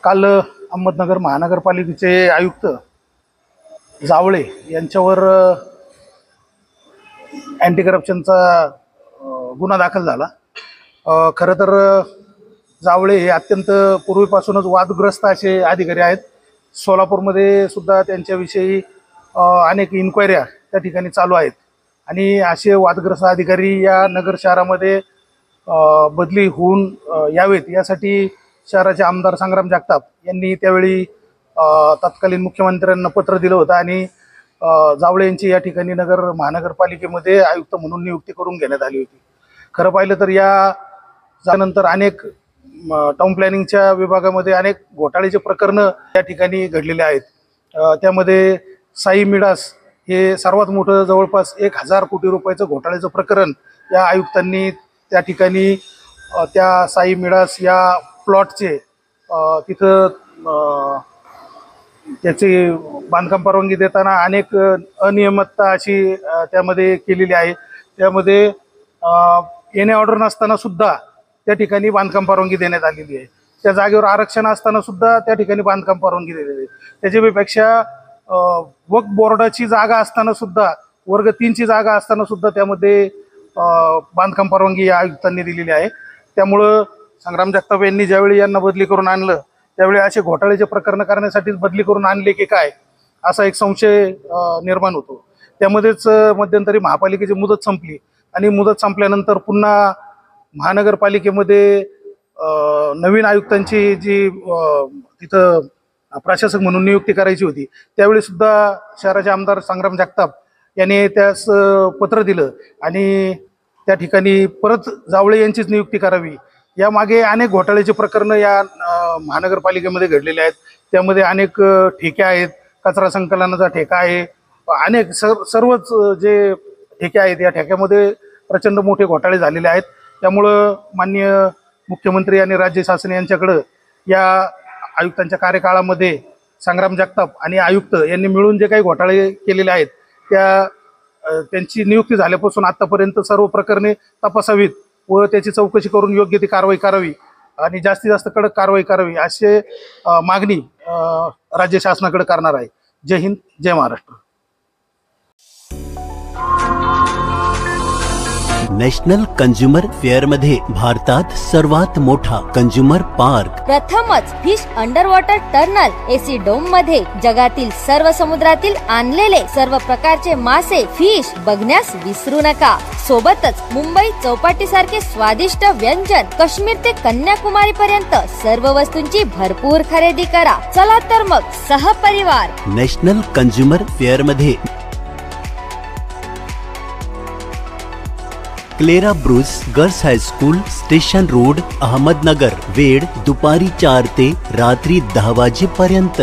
काल अहमदनगर महानगरपालिकेचे आयुक्त जावळे यांच्यावर अँटी करप्शनचा गुन्हा दाखल झाला। खरं तर जावळे हे अत्यंत पूर्वीपासूनच वादग्रस्त असे अधिकारी आहेत। सोलापूरमध्ये सुद्धा त्यांच्याविषयी अनेक इन्क्वायऱ्या त्या ठिकाणी चालू आहेत आणि असे वादग्रस्त अधिकारी या नगर शहरामध्ये बदली होऊन यावेत यासाठी शहराचे आमदार संग्राम जगताप यांनी त्यावेळी तत्कालीन मुख्यमंत्र्यांना पत्र दिलं होतं आणि जावळे यांची या ठिकाणी महानगरपालिकेमध्ये आयुक्त म्हणून नियुक्ती करून घेण्यात आली होती। खरं पाहिलं तर या त्यानंतर अनेक टाउन प्लॅनिंगच्या विभागामध्ये अनेक घोटाळ्याचे प्रकरणं या ठिकाणी घडलेले आहेत। त्यामध्ये साई मिडास हे सर्वात मोठं जवळपास 1000 कोटी रुपयाचं घोटाळ्याचं प्रकरण या आयुक्तांनी त्या ठिकाणी त्या साई मिडास या प्लॉटचे तिथं त्याची बांधकाम परवानगी देताना अनेक अनियमितता अशी त्यामध्ये केलेली आहे। त्यामध्ये येणे ऑर्डर नसताना सुद्धा त्या ठिकाणी बांधकाम परवानगी देण्यात आलेली आहे। त्या जागेवर आरक्षण असताना सुद्धा त्या ठिकाणी बांधकाम परवानगी दिलेली आहे। त्याच्यापेक्षा वक्फ बोर्डाची जागा असताना सुद्धा वर्ग 3 ची जागा असताना सुद्धा त्यामध्ये बांधकाम परवानगी या आयुक्तांनी दिलेली आहे। त्यामुळं संग्राम जगताप यांनी ज्यावेळी यांना बदली करून आणलं त्यावेळी असे घोटाळ्याचे प्रकरण करण्यासाठीच बदली करून आणले की काय असा एक संशय निर्माण होतो। त्यामध्येच मध्यंतरी महापालिकेची मुदत संपली आणि मुदत संपल्यानंतर पुन्हा महानगरपालिकेमध्ये नवीन आयुक्तांची जी तिथं प्रशासक म्हणून नियुक्ती करायची होती त्यावेळी सुद्धा शहराचे आमदार संग्राम जगताप यांनी त्यास पत्र दिलं आणि त्या ठिकाणी परत जावळे यांचीच नियुक्ती करावी। यामागे अनेक घोटाळ्याचे प्रकरण या महानगरपालिकेमध्ये घडलेले आहेत। त्यामध्ये अनेक ठेके आहेत, कचरा संकलनाचा ठेका आहे, अनेक सर्वच जे ठेके आहेत या ठेक्यामध्ये प्रचंड मोठे घोटाळे झालेले आहेत। त्यामुळं माननीय मुख्यमंत्री आणि राज्य शासन यांच्याकडं या आयुक्तांच्या कार्यकाळामध्ये संग्राम जगताप आणि आयुक्त यांनी मिळून जे काही घोटाळे केलेले आहेत त्यांची नियुक्ती झाल्यापासून आतापर्यंत सर्व प्रकरणे तपासावीत व त्याची चौकशी करून योग्य ती कारवाई करावी आणि जास्तीत जास्त कडक कारवाई करावी असे मागणी राज्य शासनाकडे करणार आहे। जय हिंद, जय महाराष्ट्र। नॅशनल कंझ्युमर फेअर मध्ये भारतात सर्वात मोठा कंझ्युमर पार्क, प्रथमच fish under water tunnel AC dome मध्ये जगातील सर्व समुद्रातील आणलेले सर्व प्रकारचे मासे फिश बघण्यास विसरू नका। सोबतच मुंबई चौपाटी सारखे स्वादिष्ट व्यंजन काश्मीर ते कन्याकुमारी पर्यंत सर्व वस्तूंची भरपूर खरेदी करा। चला तर मग सहपरिवार नॅशनल कंझ्युमर फेअर मध्ये Clara Bruce girls high school, station road, Ahmednagar. वेळ दुपारी 4 ते रात्री 10 वाजेपर्यंत।